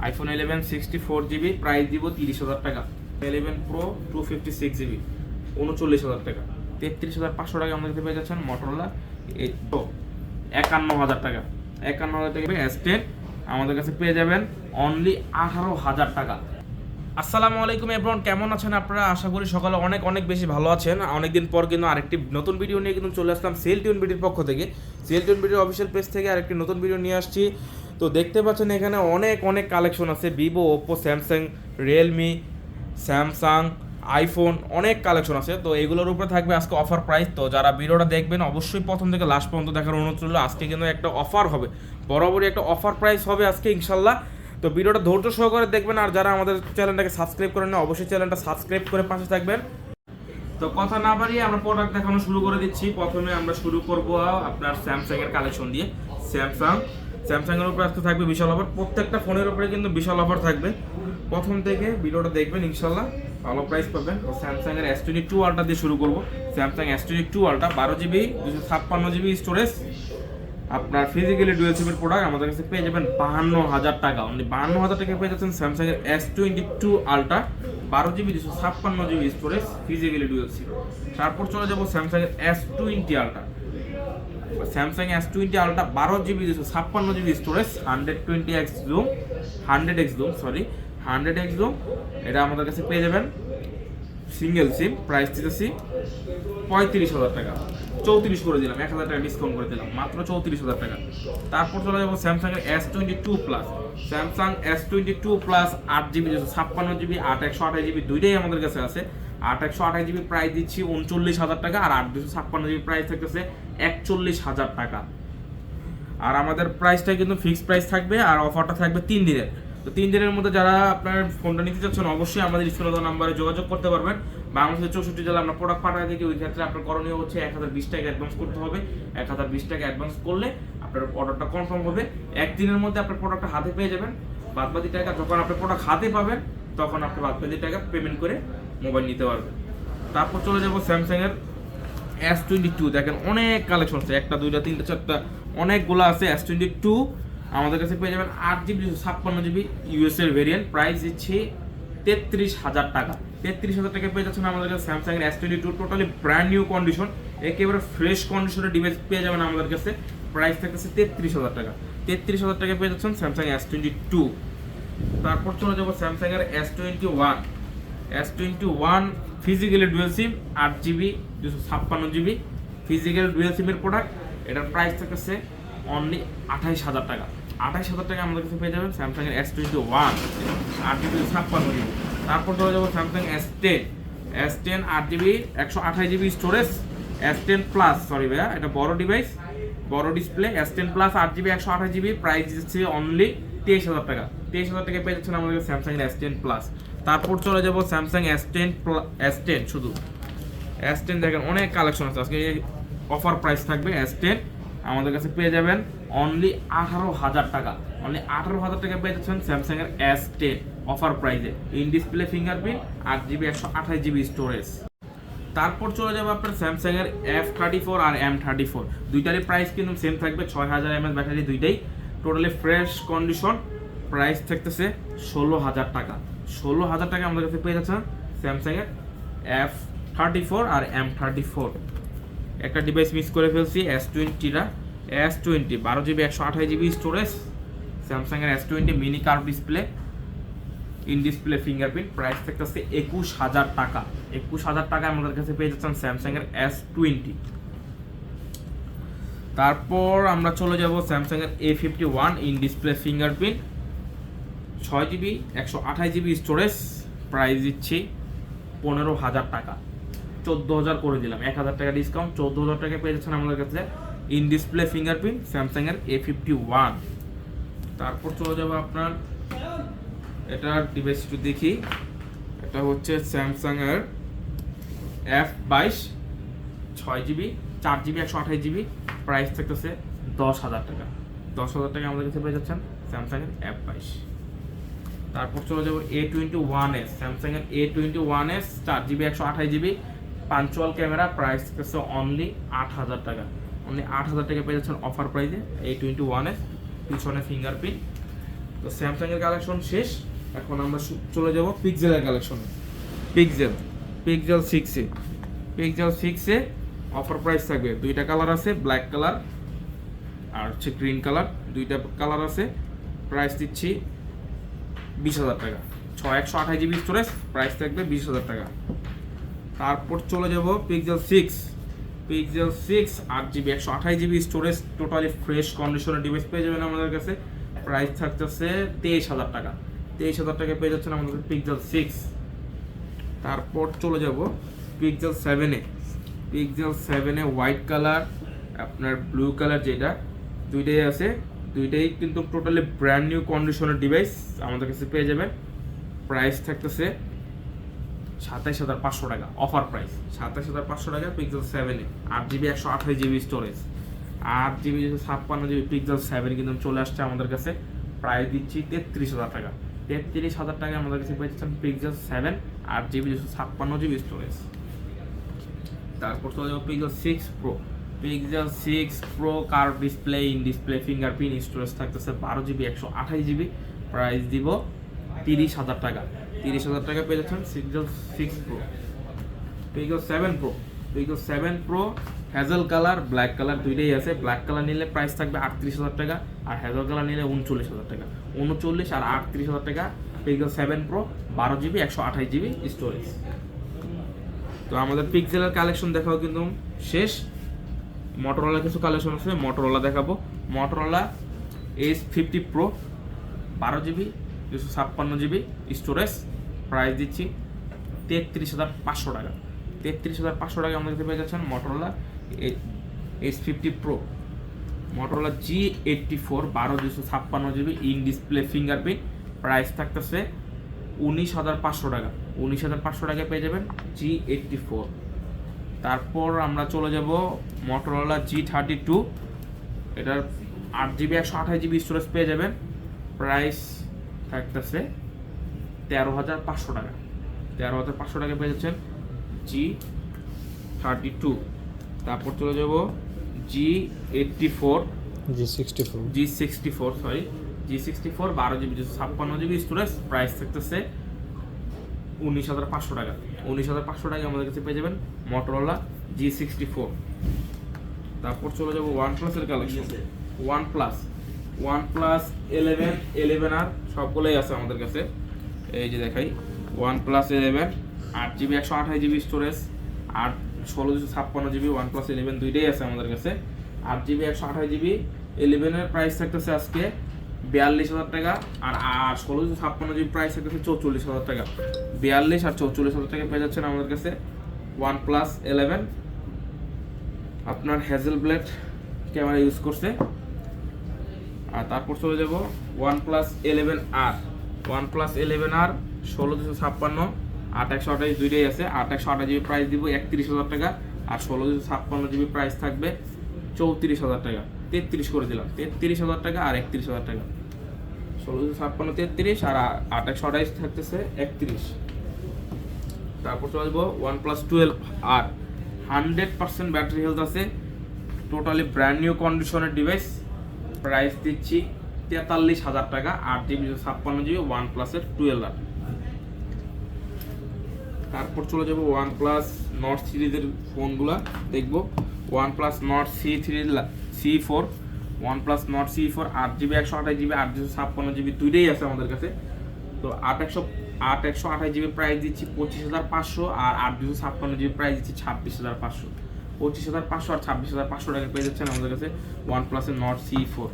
IPhone 11 64 GB price দিব 30,000 টাকা। 11 pro 256 GB 39,000 টাকা। 33,500 টাকা আমাদের কাছে পেয়ে যাচ্ছেন মটোরোলা তো 51,000 টাকা। 51,000 টাকা S10 আমাদের কাছে পেয়ে যাবেন অনলি 18,000 টাকা। আসসালামু আলাইকুম এভরিওয়ান, কেমন আছেন আপনারা? আশা করি সকালে অনেক অনেক বেশি ভালো আছেন। অনেকদিন পর কিন্তু আরেকটি নতুন ভিডিও নিয়ে কিন্তু চলে আসলাম সেল টিউন বিডির পক্ষ থেকে। সেল টিউন বিডির অফিসিয়াল পেজ থেকে আরেকটি নতুন ভিডিও নিয়ে আসছি। তো দেখতে পাচ্ছেন এখানে অনেক অনেক কালেকশন আছে, Vivo, Oppo, Samsung, Realme, Samsung, iPhone, অনেক কালেকশন আছে। তো এগুলোর উপরে থাকবে আজকে অফার প্রাইস। তো যারা ভিডিওটা দেখবেন অবশ্যই প্রথম থেকে লাস্ট পর্যন্ত দেখার অনুরোধ রইল। আজকে কিন্তু একটা অফার হবে, বরাবরই একটা অফার প্রাইস হবে আজকে ইনশাল্লাহ। তো ভিডিওটা ধৈর্য সহকারে দেখবেন, আর যারা আমাদের চ্যানেলটাকে সাবস্ক্রাইব করেন না অবশ্যই চ্যানেলটা সাবস্ক্রাইব করে পাশে থাকবেন। তো কথা না বাড়িয়ে আমরা প্রোডাক্ট দেখানো শুরু করে দিচ্ছি। প্রথমে আমরা শুরু করব আপনার স্যামসাং এর কালেকশন দিয়ে। স্যামসাং এর উপরে আজকে থাকবে বিশাল অফার, প্রত্যেকটা ফোনের উপরে কিন্তু বিশাল অফার থাকবে। প্রথম থেকে ভিডিওটা দেখবেন ইনশাল্লাহ ভালো প্রাইস পাবেন। তো স্যামসাং এর S22 আলট্রা দিয়ে শুরু করব। Samsung S22 ultra 12 GB 256 GB storage, আপনার ফিজিক্যালি ডুয়েল সিমের প্রোডাক্ট আমাদের কাছে পেয়ে যাবেন 52,000 টাকা। অনলি 52,000 টাকা পেয়ে যাচ্ছেন স্যামসাং এর S22 ultra 12 GB 256 GB storage, physically dual SIM. তারপর চলে যাব স্যামসাং এর S20 ultra. Samsung S20 ultra 12 GB 256 GB storage, 120x zoom 100x zoom. এটা আমাদের কাছে পেয়ে যাবেন সিঙ্গেল সিম, প্রাইস দিতেছি 35,000 টাকা। 34 করে দিলাম, 1,000 টাকা ডিসকাউন্ট করে দিলাম, মাত্র 34,000 টাকা। তারপর চলে যাবো স্যামসাং এর S22 plus. Samsung S22 plus 8 GB 256 GB 8/128 GB দুইটাই আমাদের কাছে আছে। 8/128 জিবি প্রাইস দিচ্ছি 39,000 টাকা, আর 8/256 জিবি প্রাইস থাকতেছে 41,000 টাকা। আর আমাদের প্রাইসটা কিন্তু ফিক্সড প্রাইস থাকবে, আর অফারটা থাকবে 3 দিনের। তো 3 দিনের মধ্যে যারা আপনার ফোনটা নিতে চাচ্ছেন অবশ্যই আমাদের স্ক্রিনে দেওয়া নাম্বারে যোগাযোগ করতে পারবেন। বাংলাদেশের 64 জেলা আমরা প্রোডাক্ট পাঠাই থাকি। ওই ক্ষেত্রে আপনার করণীয় হচ্ছে 1,020 টাকা অ্যাডভান্স করতে হবে। 1,020 টাকা অ্যাডভান্স করলে আপনার অর্ডারটা কনফার্ম হবে। একদিনের মধ্যে আপনার প্রোডাক্টটা হাতে পেয়ে যাবেন। বাদবাকি টাকা যখন আপনি প্রোডাক্ট হাতে পাবেন তখন আপনি বাদবাকি টাকা পেমেন্ট করে মোবাইল নিতে পারবেন। তারপর চলে যাব স্যামসাং এর S22। দেখেন অনেক কালেকশন আছে, 1টা 2টা 3টা 4টা অনেকগুলো আছে। S22 আমাদের কাছে পেয়ে যাবেন 8 জিবি 256 জিবি ইউএস এর ভেরিয়েন্ট, প্রাইস দিচ্ছি 33,000 টাকা। 33,000 টাকা পেয়ে যাচ্ছেন আমাদের কাছে স্যামসাং এর S22 totally brand new condition, একেবারে ফ্রেশ কন্ডিশনের ডিভাইস পেয়ে যাবেন আমাদের কাছে। প্রাইস থাকতেছে 33,000 টাকা। 33,000 টাকা পেয়ে যাচ্ছেন স্যামসাং S22। তারপর চলে যাবো স্যামসাং এর S21 ফিজিক্যালি ডুয়েল সিম 8 জিবি 256 জিবি ফিজিক্যাল ডুয়েল সিমের প্রোডাক্ট। এটার প্রাইস থাকতেছে অনলি 28,000 টাকা। 28,000 টাকা আমাদের কাছে পেয়ে যাবেন স্যামসাং এর S21 8 জিবি 256 জিবি। তারপর চলে যাবো Samsung S10 8 GB 128 GB storage, S10 plus, sorry ভাইয়া এটা বড় ডিভাইস, বড় display. S10 plus 8 GB 128 GB price দিচ্ছে অনলি 23,000 টাকা। 23,000 টাকা পেয়ে যাচ্ছেন আমাদের স্যামসাং এর S10 প্লাস। তারপর চলে যাবো স্যামসাং S10 শুধু S10 দেখেন অনেক কালেকশন আছে। আজকে অফার প্রাইস থাকবে। S10 আমাদের কাছে পেয়ে যাবেন অনলি 18,000 টাকা। অনলি 18,000 টাকা পেয়ে যাচ্ছেন স্যামসাং এর S10 অফার প্রাইসে, in display fingerprint 8 GB 128 GB storage. তারপর চলে যাবে আপনার স্যামসাং এর F34 আর M34, দুইটারই প্রাইস কিন্তু সেম থাকবে। 6000 mAh ব্যাটারি, দুইটাই টোটালি ফ্রেশ কন্ডিশন। প্রাইস থাকতেছে 16,000 টাকা। 16,000 টাকা আমাদের কাছে পেয়ে যাচ্ছেন স্যামসাং এর F34 আর M34। একটা ডিভাইস মিস করে ফেলছি, S20টা। S20 12 GB 128 GB storage, Samsung এর S20 mini curve display, in display fingerprint. Price থাকতেছে 21,000 টাকা। 21,000 টাকা আমাদের কাছে পেয়ে যাচ্ছেন স্যামসাং এর S20। তারপর আমরা চলে যাব স্যামসাং এর A51 in display fingerprint, 6 GB 128 GB storage, price দিচ্ছি 15,000 টাকা। 14,000 করে দিলাম, 1,000 টাকা ডিসকাউন্ট, 14,000 টাকা পেয়ে যাচ্ছেন আমাদের কাছে ইন ডিসপ্লে ফিঙ্গারপ্রিন্ট স্যামসাং এর A51। তারপর চলে যাবো আপনার এটার ডিভাইস একটু দেখি। এটা হচ্ছে স্যামসাং এর F22 6 GB 4 GB 128 GB, price থাকতেছে 10,000 টাকা। 10,000 টাকা আমাদের কাছে পেয়ে যাচ্ছেন স্যামসাং এর F22। তারপর চলে যাবো A21s। স্যামসাং এর A21s 4 GB 128 GB punctual camera, price থাকতেছে অনলি 8,000 টাকা। অনলি 8,000 টাকা পেয়ে যাচ্ছেন অফার প্রাইসে A21s, পিছনে ফিঙ্গারপ্রিন্ট। তো স্যামসাংয়ের কালেকশন শেষ, এখন আমরা চলে যাব পিক্সেলের কালেকশনে। পিক্সেল 6 পিক্সেল 6 অফার প্রাইস থাকবে, দুইটা কালার আছে, ব্ল্যাক কালার আর হচ্ছে গ্রিন কালার, দুইটা কালার আছে। প্রাইস দিচ্ছি 20,000 টাকা। 128 জিবি স্টোরেজ, প্রাইস থাকবে 20,000 টাকা। তারপর চলে যাব pixel 6 8 GB 128 GB storage, totally fresh কন্ডিশনের ডিভাইস পেয়ে যাবেন আমাদের কাছে। প্রাইস থাকতেছে 23,000 টাকা। 23,000 টাকা পেয়ে যাচ্ছেন আমাদের পিক্সেল 6। তারপর চলে যাব পিক্সেল 7 হোয়াইট কালার আপনার ব্লু কালার, যেটা দুইটাই আছে, দুইটাই কিন্তু টোটালি ব্র্যান্ড নিউ কন্ডিশনের ডিভাইস আমাদের কাছে পেয়ে যাবেন। প্রাইস থাকতেছে 27,500 টাকা, অফার প্রাইস 27,500 টাকা pixel 7 8 GB 128 GB storage, 8 GB 56 GB pixel 7 কিন্তু চলে আসছে আমাদের কাছে। প্রাইস দিচ্ছি 33,000 টাকা। 33,000 টাকা আমাদের কাছে পেয়ে যাচ্ছেন পিক্সেল 7 8 জিবি 56 জিবি স্টোরেজ। তারপর চলে যাবো pixel 6 pro curve display, in display, fingerprint, storage থাকতেছে 12 জিবি 128 জিবি। প্রাইস দিব 30,000 টাকা। 30,000 টাকা পেয়ে যাচ্ছেন pixel 6 pro. Pixel 7 pro hazel colour, black colour দুইটাই আছে। ব্ল্যাক কালার নিলে প্রাইস থাকবে 38,000 টাকা, আর হ্যাজেল কালার নিলে 39,000 টাকা। 39 আর 38,000 টাকা pixel 7 pro, 12 GB 128 GB storage. তো আমাদের পিক্সেলের কালেকশন দেখাও কিন্তু শেষ। মোটরোলা কিছু কালেকশন আছে, মোটরোলা দেখাবো। Motorola S50 pro, 12 GB 256 GB storage, price দিচ্ছি 33,500 টাকা। 33,500 টাকা আমাদের কাছে পেয়ে যাচ্ছেন Motorola S50 pro. Motorola G84 12 256 GB, in display, fingerprint, price থাকতেছে 19,500 টাকা। 19,500 টাকায় পেয়ে যাবেন G84। তারপর আমরা চলে যাব মোটরোলা G32, এটার 8 জিবি 128 জিবি স্টোরেজ পেয়ে যাবেন। প্রাইস থাকতেছে 13,500 টাকা। 13,500 টাকা পেয়ে যাচ্ছেন G32। তারপর চলে যাব G64 G64 12 GB 56 GB storage, price থাকতেছে 19,500 টাকা। 19,500 টাকা আমাদের কাছে পেয়ে যাবেন মোটরোলা G64। তারপর চলে যাব ওয়ানপ্লাসের কালেকশন। ওয়ানপ্লাস 11R সবগুলোই আছে আমাদের কাছে। এই যে দেখাই, OnePlus 11 8 জিবি 128 জিবি স্টোরেজ, আর 16 জিবি OnePlus 11 দুইটাই আছে আমাদের কাছে। 8 জিবি 128 জিবি 11 এর প্রাইস থাকতেছে আজকে 42,000 টাকা, আর 16 জিবি প্রাইস থাকতেছে 44,000 টাকা। 42 আর 44,000 টাকা পেয়ে যাচ্ছেন আমাদের কাছে OnePlus 11। আপনার হ্যাজেল ব্লেড ক্যামেরা ইউজ করছে। আর তারপর চলে যাব OnePlus 11R 16 8 128 দুইটাই আছে। 8 128 জিবি প্রাইস দিব 31,000 টাকা, আর 16 জিবি প্রাইস থাকবে 34,000 টাকা। 33 করে দিলাম, 33,000 টাকা আর 31,000 টাকা। 16 33 আর 8 128 থাকতেছে 31। তারপর চলে যাবো OnePlus 12R 100% ব্যাটারি হেলথ আছে, টোটালি ব্র্যান্ড নিউ কন্ডিশনের ডিভাইস। প্রাইস দিচ্ছি 43,000 টাকা। 8 জিবি 56 জিবি OnePlus 12R। তারপর চলে যাব OnePlus Nord সিরিজের ফোনগুলো দেখবো। OnePlus Nord C4 OnePlus Nord C4 8 GB 128 GB 8 256 GB দুইটাই আছে আমাদের কাছে। তো 8 128 জিবি প্রাইস দিচ্ছি 25,500, আর 8 256 জিবি প্রাইস দিচ্ছি 26,500। 25,500 আর 26,500 টাকা পেয়ে যাচ্ছেন আমাদের কাছে OnePlus Nord C4।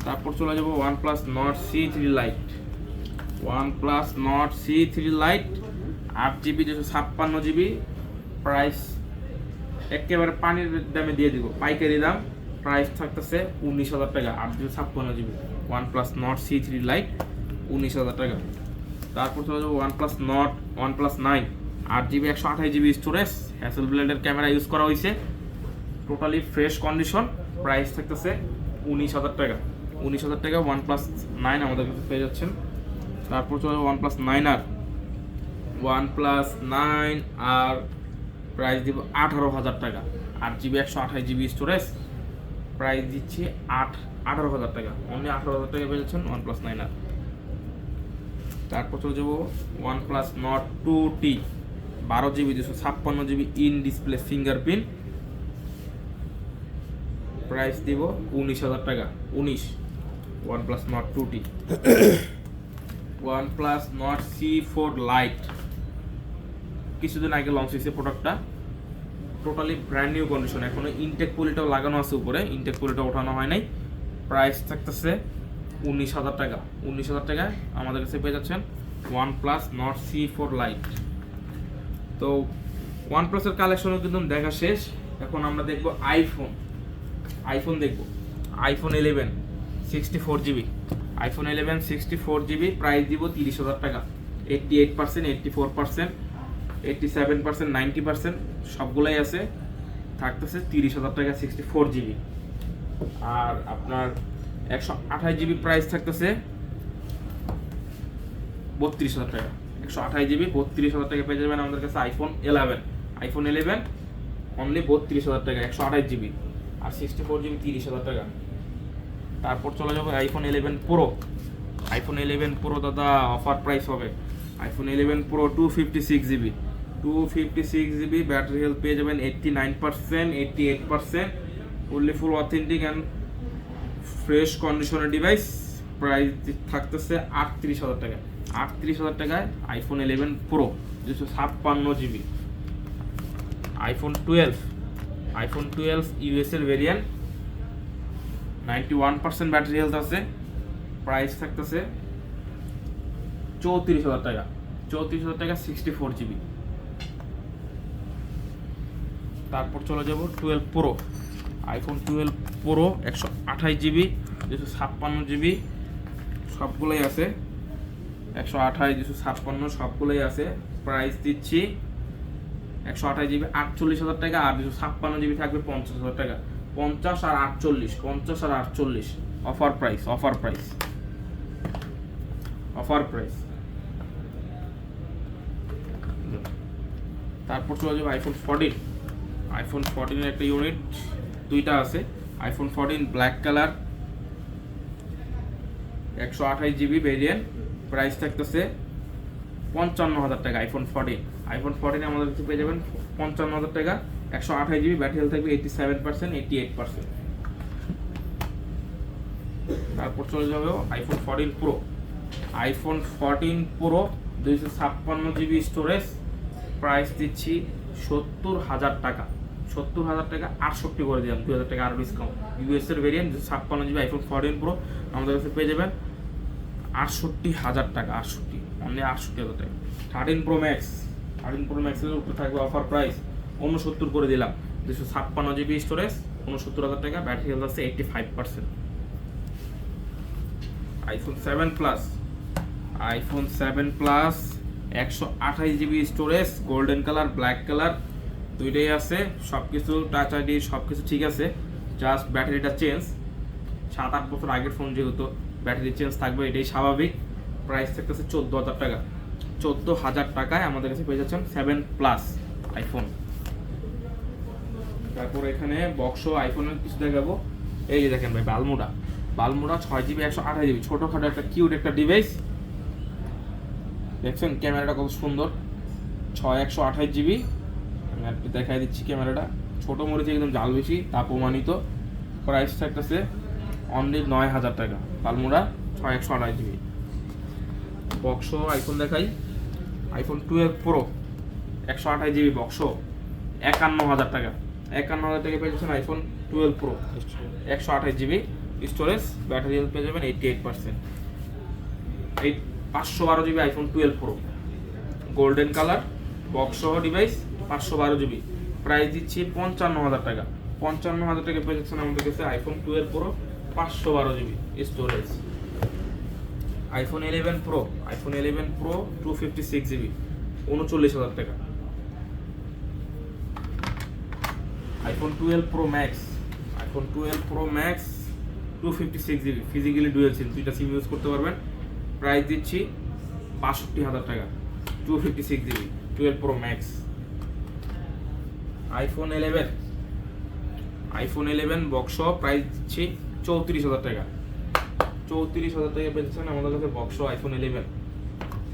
তারপর চলে যাব OnePlus Nord C3 Lite। OnePlus Nord C3 Lite 8 GB 256 GB, price একেবারে পানির দামে দিয়ে দিব, পাইকারি দাম। প্রাইস থাকতেছে 19,000 টাকা। 8 256 GB OnePlus Nord C3 Lite 19,000 টাকা। তারপর চলে যাবো OnePlus 9 8 জিবি 128 জিবি স্টোরেজ, হ্যাসেল ব্লেডের ক্যামেরা ইউজ করা হয়েছে, টোটালি ফ্রেশ কন্ডিশন। প্রাইস থাকতেছে 19,000 টাকা। 19,000 টাকা OnePlus 9 আমাদের কাছে পেয়ে যাচ্ছেন। তারপর চলে যাবো OnePlus 9R প্রাইস দিব 18,000 টাকা। 8 জিবি 128 জিবি স্টোরেজ, প্রাইস দিচ্ছি 18,000 টাকা, অনলি 18,000 টাকা পেয়ে যাচ্ছেন OnePlus 9R। তারপর চলে যাবো OnePlus Nord 2T 12GB 256GB in display fingerprint, price দিব 19,000 টাকা। 19 OnePlus Nord 2T। OnePlus Nord C4 Lite কিছুদিন আগে লঞ্চ হয়েছে প্রোডাক্টটা, টোটালি ব্র্যান্ড নিউ কন্ডিশন, এখনো ইনটেক পলিটাও লাগানো আছে উপরে, ইনটেক পলিটা ওঠানো হয় নাই। প্রাইস থাকতেছে 19,000 টাকা। 19,000 টাকায় আমাদের কাছে পেয়ে যাচ্ছেন OnePlus Nord C4 Lite। তো OnePlus-এর কালেকশনও কিন্তু দেখা শেষ, এখন আমরা দেখব আইফোন দেখব। iPhone 11 64GB, iPhone 11 64GB, price দিব 30,000 টাকা। 88%, 84%, 87%, 90% সবগুলাই আছে, থাকতেছে 30,000 টাকা 64GB। আর আপনার 128GB প্রাইস থাকতেছে 32,000 টাকা। 128GB 32,000 টাকা পেয়ে যাবেন আমাদের কাছে iPhone 11 অনলি 32,000 টাকা 128GB, আর 64GB 30,000 টাকা। তারপর চলে যাবে iPhone 11 Pro দাদা অফার প্রাইস হবে। iPhone 11 Pro 256GB battery health পেয়ে যাবেন 89%, 88%, fully full authentic and fresh কন্ডিশনের ডিভাইস। প্রাইস থাকতেছে 38,000 টাকা। 38,000 টাকায় iPhone 11 Pro 256GB। iPhone 12 US এর ভেরিয়েন্ট, 91% ব্যাটারি হেলথ আছে, প্রাইস থাকতেছে 34,000 টাকা। 34,000 টাকা 64GB। তারপর চলে যাব 12 Pro, iPhone 12 Pro 128GB 256GB সবগুলোই আছে, 128 256 সবগুলোই আছে। প্রাইস দিচ্ছি 128GB 48,000 টাকা, আর 256GB থাকবে 50,000 টাকা। 50 আর 48 অফার প্রাইস। তারপর চলে যাবে iPhone 14 এর একটা ইউনিট, দুইটা আছে। iPhone 14 black colour 128GB variant, price থাকতেছে 55,000 টাকা। iPhone 14 আমাদের কাছে পেয়ে যাবেন 55,000 টাকা, 128GB ব্যাটারি হেলথ থাকবে 87%, 88%। তারপর চলে যাবে iPhone 14 Pro 256GB storage, price দিচ্ছি 70,000 টাকা। 70,000 টাকা 68 করে দিলাম, 2,000 টাকা আরও ডিসকাউন্ট। US এর ভেরিয়েন্ট 256GB iPhone 14 Pro আমাদের কাছে পেয়ে যাবেন 68,000 টাকা। 68,000 টাকা। 13 Pro Max এর উপরে থাকবে অফার প্রাইস 69 করে দিলাম, 256GB স্টোরেজ, 69,000 টাকা, ব্যাটারি হেলথ আছে 85%। iPhone 7 Plus 128GB storage, golden colour black colour দুইটাই আছে, সবকিছু টাচ আইডি সবকিছু ঠিক আছে, জাস্ট ব্যাটারিটা চেঞ্জ। 7-8 বছর আগের ফোন যেহেতু ব্যাটারি চেঞ্জ থাকবে, এটাই স্বাভাবিক। প্রাইস থাকতেছে 14,000 টাকা। 14,000 টাকায় আমাদের কাছে পেয়ে যাচ্ছেন 7 Plus আইফোন। তারপর এখানে বক্স আইফোনের কিছু দেখাবো। এই যে দেখেন ভাই, বালমুডা 6GB 128GB, ছোটখাটো একটা কিউট একটা ডিভাইস। দেখছেন ক্যামেরাটা কত সুন্দর, 128GB। আমি একটু দেখাই দিচ্ছি ক্যামেরাটা, ছোট মরিচে একদম জাল বেশি তা প্রমাণিত। প্রাইস থাকতেছে অনলি 9,000 টাকা। বালমুডা 128GB বক্স আইফোন দেখাই। iPhone 12 Pro 128GB বক্স 51,000 টাকা। 51,000 টাকা পেয়ে যাচ্ছেন iPhone 12 Pro 128GB storage, battery health পেয়ে যাবেন 88%। 512GB iPhone 12 Pro golden colour box সহ ডিভাইস, 512GB, প্রাইস দিচ্ছি 55,000 টাকা। 55,000 টাকা পেয়ে যাচ্ছেন আমাদের কাছে iPhone 12 Pro 512GB storage. iPhone 11 Pro 256GB 39,000 টাকা। iPhone 12 Pro Max 256GB physically dual SIM, দুইটা সিম ইউজ করতে পারবেন। প্রাইস দিচ্ছি 62,000 টাকা। 256GB 12 Pro Max। iPhone 11 box price দিচ্ছি 34,000 টাকা। 34,000 টাকা পেয়েছেন আমাদের কাছে box iPhone 11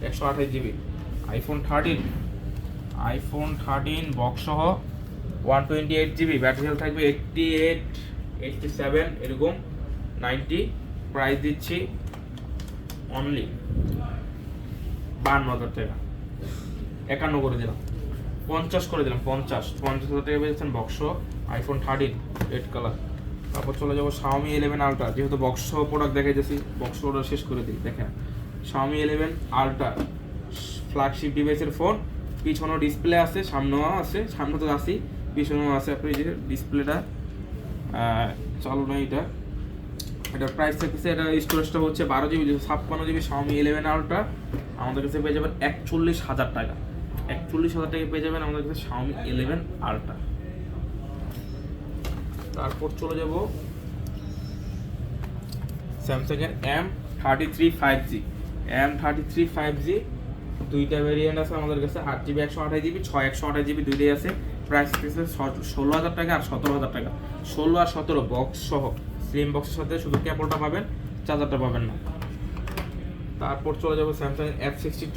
128 GB। IPhone 13 box সহ 128 GB, ব্যাটারি হেলথ থাকবে 88 87 এরকম 90। প্রাইস দিচ্ছি অনলি 52,000 টাকা। 51 করে দিলাম, 50 করে দিলাম, 50,000 টাকা পেয়েছেন বক্স আইফোন 13 রেড কালার। তারপর চলে যাবো Xiaomi 11 আলট্রা, যেহেতু বক্স প্রোডাক্ট দেখাইতেছি বক্স অর্ডার শেষ করে দিই। দেখেন Xiaomi 11 আলট্রা ফ্ল্যাগশিপ ডিভাইসের ফোন, পিছনেও ডিসপ্লে আছে, সামনেও আছে, সামনে তো আছি, পিছনেও আছে। আপনি যে ডিসপ্লেটা চালু নয়, এটার প্রাইস থাকতেছে, এটা স্টোরেজটা হচ্ছে 12 GB 56 GB Xiaomi 11 আলট্রা আমাদের কাছে পেয়ে যাবেন 41,000 টাকা। 41,000 টাকা পেয়ে যাবেন আমাদের কাছে Xiaomi 11 আলট্রা। তারপর চলে যাব স্যামসাং এর M33 5G। M33 5G দুইটা ভেরিয়েন্ট আছে আমাদের কাছে, 8GB 128GB, 6 128GB দুইটাই আছে। প্রাইস হচ্ছে 16,000 টাকা আর 17,000 টাকা। 16 আর 17 বক্স সহ, স্লিম বক্সের সাথে শুধু কেবলটা পাবেন, চার্জারটা পাবেন না। তারপর চলে যাব Samsung F62।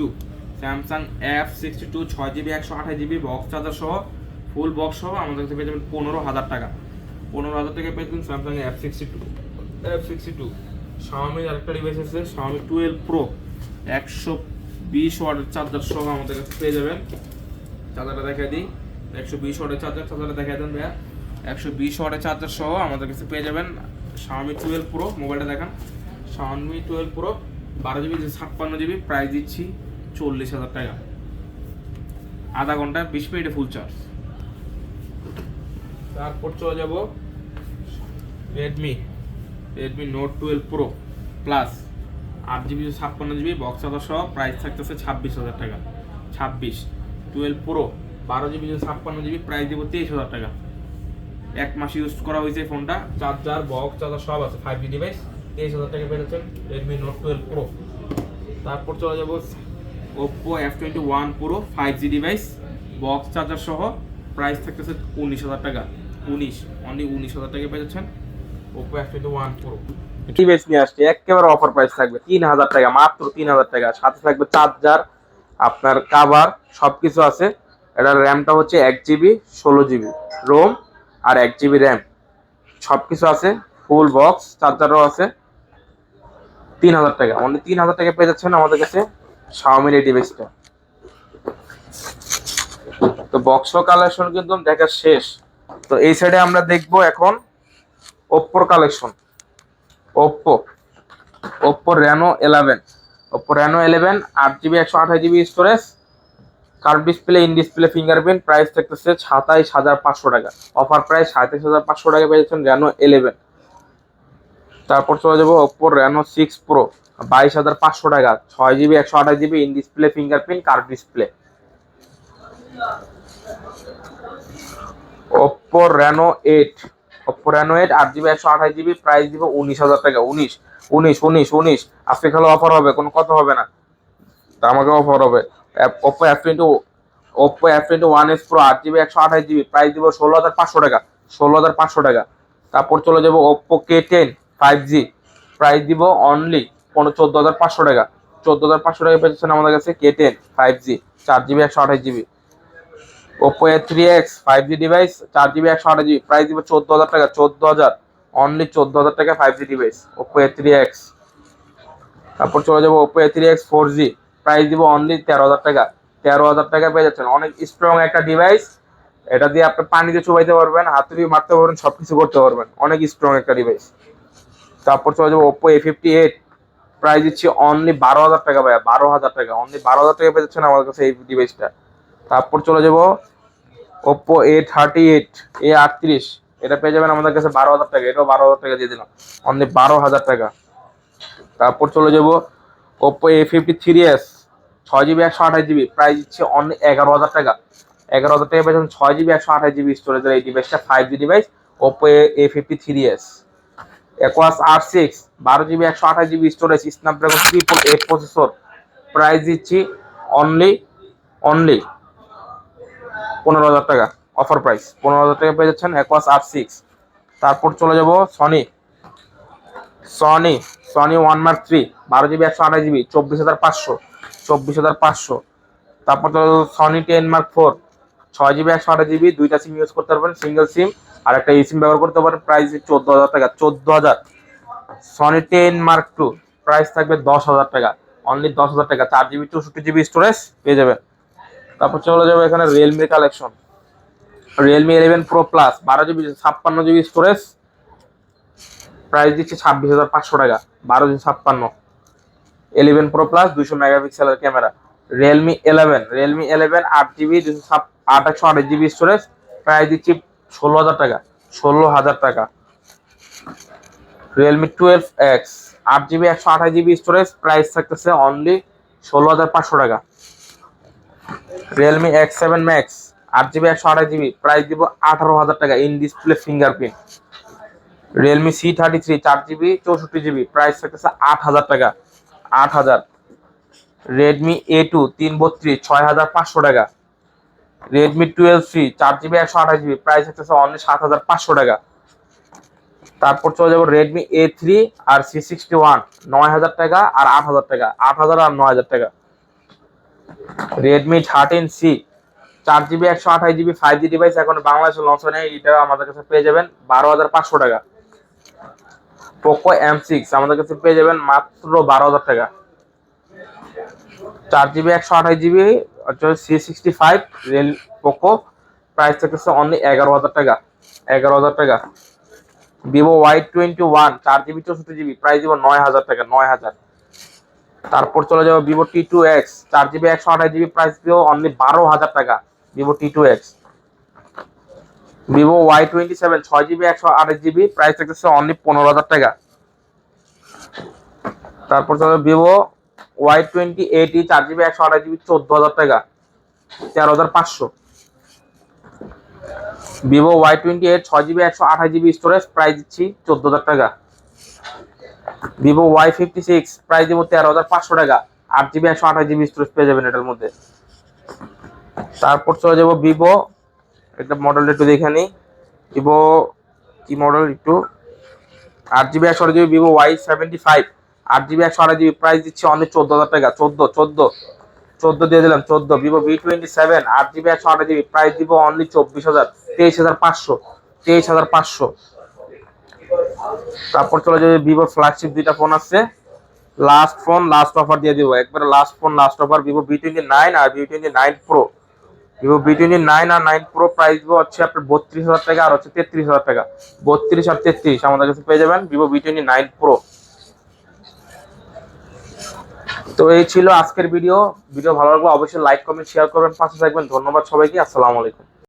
Samsung F62 6GB 128GB box charger সহ, ফুল বক্স সহ আমাদের কাছে পেয়ে যাবেন 15,000 টাকা। 15,000 টাকা পেয়ে যাবেন স্যামসাং F62। Xiaomi আরেকটা ডিভাইস আছে Xiaomi 12 Pro 120 ওয়াটের চার্জার সহ আমাদের কাছে পেয়ে যাবেন। চার্জারটা দেখাই দিই, 120 ওয়াটের চার্জারটা দেখাই দেন ভাইয়া। 120 ওয়াটের চার্জার সহ আমাদের কাছে পেয়ে যাবেন Xiaomi 12 Pro। মোবাইলটা দেখান, Xiaomi 12 Pro 12GB 56GB, price দিচ্ছি 40,000 টাকা। আধা ঘন্টা 20 মিনিটে ফুল চার্জ। তারপর চলে যাব Redmi Note 12 Pro Plus 8GB 56GB box charger সহ, প্রাইস থাকতেছে 26,000 টাকা। 12 Pro 12GB 56GB, প্রাইস দিব 23,000 টাকা। এক মাস ইউজ করা হয়েছে ফোনটা, চার্জার বক্স চার্জার সব আছে, 5G ডিভাইস। 23,000 টাকা পেয়েছেন Redmi Note 12 Pro। তারপর চলে যাব Oppo F21 Pro 5G device box charger সহ, প্রাইস থাকতেছে 19,000 টাকা। 19,000 টাকা পেয়েছেন Oppo F21 Pro ডিভাইস নিয়ে আসছে। একেবারে অফার প্রাইস থাকবে 3,000 টাকা, মাত্র 3,000 টাকা। সাথে থাকবে চার্জার, আপনার কভার, সবকিছু আছে। এটার র্যামটা হচ্ছে 1GB 16GB রোম আর 1GB র্যাম, সবকিছু আছে। ফুল বক্স চার্জারও আছে। 3,000 টাকা, অনলি 3,000 টাকা পেয়ে যাচ্ছেন আমাদের কাছে Xiaomi এই ডিভাইসটা। তো বক্স কালেকশন কিন্তু দেখা শেষ। তো এই সাইডে আমরা দেখবো এখন Oppo collection. Oppo Reno 11 8GB 128GB storage, curve display, in display fingerprint, price থাকতেছে 27,500 টাকা। অফার প্রাইস 27,500 টাকা পেয়ে যাচ্ছেন Reno 11। তারপর চলে যাবো Oppo Reno 6 Pro 22,500 টাকা, 6GB 128GB, in display fingerprint, curve display. Oppo Reno 8 8GB 128GB, price দিব 19,000 টাকা। 19 আজকে খালি অফার হবে, কোনো কথা হবে না, আমাকে অফার হবে। Oppo F21s Pro 8GB 128GB, price দিব 16,500 টাকা। 16,500 টাকা। তারপর চলে যাব Oppo K10 5G, প্রাইস দিব অনলি 14,500 টাকা। 14,500 টাকা পেয়েছেন আমাদের কাছে K10 5G 4GB 128GB। Oppo A3X 5G device 4GB 128GB, price দিব 14,000 টাকা। 14,000, অনলি 14,000 টাকা 5G ডিভাইস Oppo A3X। তারপর চলে যাবো Oppo A3X 4G, প্রাইস দিব অনলি 13,000 টাকা। 13,000 টাকা পেয়ে যাচ্ছেন। অনেক স্ট্রং একটা ডিভাইস, এটা দিয়ে আপনি পানিতে চুবাইতে পারবেন, হাতে দিয়ে মারতে পারবেন, সবকিছু করতে পারবেন, অনেক স্ট্রং একটা ডিভাইস। তারপর চলে যাবো Oppo A58, প্রাইস দিচ্ছি অনলি 12,000 টাকা ভাইয়া, 12,000 টাকা, অনলি 12,000 টাকা পেয়ে যাচ্ছেন আমার কাছে এই ডিভাইসটা। তারপর চলে যাবো Oppo A38 A38, এটা পেয়ে যাবেন আমাদের কাছে 12,000 টাকা। এটাও 12,000 টাকা দিয়ে দিলাম, অনলি 12,000 টাকা। তারপর চলে যাব Oppo A53s 6GB 128GB, price দিচ্ছে অনলি 11,000 টাকা। 11,000 টাকা পেয়েছেন 6GB 128GB স্টোরেজের এই ডিভাইসটা, 5G device Oppo A53s। Aquos R6 12GB 128GB storage, Snapdragon 888 processor, price দিচ্ছি অনলি 15,000 টাকা। অফার প্রাইস 15,000 টাকা পেয়ে যাচ্ছেন Aquos R6। তারপর চলে যাব Sony Sony 1 mark 3 12 GB 128 GB 24,500, 24,500। তারপর তো সনি 10 মার্ক 4 6 জিবি 128 জিবি, দুইটা সিম ইউজ করতে পারবেন, সিঙ্গেল সিম আর একটা এই সিম ব্যবহার করতে পারেন। প্রাইস 14,000 টাকা, 14,000। সনি 10 মার্ক 2 প্রাইস থাকবে 10,000 টাকা, অনলি 10,000 টাকা। 4 জিবি 64 জিবি স্টোরেজ পেয়ে যাবেন। তারপর চলে যাবে এখানে Realme collection, Realme 11 pro plus 12 GB 56 GB storage, price দিচ্ছে 26,500 টাকা, 12 56। 11 প্রো প্লাস 200 মেগাপিক্সেলের camera. Realme 11 8 GB 128 GB storage, price দিচ্ছি 16,000 টাকা, 16,000 টাকা। Realme 12X 8 GB 128 GB storage, price থাকতেছে অনলি 16,500 টাকা। Realme X7 Max 8 GB 128 GB, price দিব 18,000 টাকা, in display fingerprint. Realme C33 4 GB 64 GB, price থাকতেছে 8,000 টাকা, 8,000। রেডমি A2 332 6,500 টাকা। Redmi 12C 4 GB 128 GB, price থাকতেছে অনলি 7,500 টাকা। তারপর চলে যাবো রেডমি A3 আর C61 9,000 টাকা আর 8,000 টাকা, 8,000 আর 9,000 টাকা। Redmi 13C 4 GB 128 GB 5G device, এখন বাংলাদেশে লঞ্চ হয় নাই, এটা আমাদের কাছে পেয়ে যাবেন 12,500 টাকা। পোকো M6 আমাদের কাছে পেয়ে যাবেন মাত্র 12,000 টাকা। 4 GB 128 GB C65 real Poco, price থাকতেছে অনলি 11,000 টাকা, 11,000 টাকা। Vivo Y21 4 GB 64 GB, price দিব 9,000 টাকা, 9,000। তারপর চলে যাবো Vivo T2X 4 GB 128 GB, price দিব অনলি 12,000 টাকা, Vivo T2X। Vivo Y27 6 GB 128 GB, price থাকতেছে অনলি 15,000 টাকা। তারপর চলে Vivo Y28 4 জিবি 128 জিবি 14,000 টাকা, 13,500। Vivo Y28 6 GB 128 GB storage, price দিচ্ছি 14,000 টাকা। Vivo Y56 প্রাইস দিব 13,500 টাকা, 8 জিবি 128 জিবি স্টোরেজ পেয়ে যাবেন এটার মধ্যে। তারপর চলে যাবো ভিভো, একটা মডেলটা একটু দেখে নিই। ভিভো কি মডেল একটু, 8 GB 128 GB Vivo Y75 8 GB 128 GB, price দিচ্ছি অনলি 14,000 টাকা, 14 দিয়ে দিলাম, 14। Vivo V27 8 GB 128 GB, price দিব অনলি 24,000, 23,500, 23,500। তারপর চলে যাবে ভিভোর ফ্ল্যাগশিপ দুইটা ফোন আছে, লাস্ট ফোন লাস্ট অফার দিয়ে দিব, একবারে last phone last offer. Vivo V29 আর V29 Pro, Vivo V29 আর 9 Pro প্রাইস দিব হচ্ছে আপনার 32,000 টাকা আর হচ্ছে 33,000 টাকা। 32 আর 33 আমাদের কাছে পেয়ে যাবেন Vivo V29 Pro। তো এই ছিল আজকের ভিডিও ভালো লাগলে অবশ্যই লাইক কমেন্ট শেয়ার করবেন, পাশে থাকবেন। ধন্যবাদ সবাইকে, আসসালামু আলাইকুম।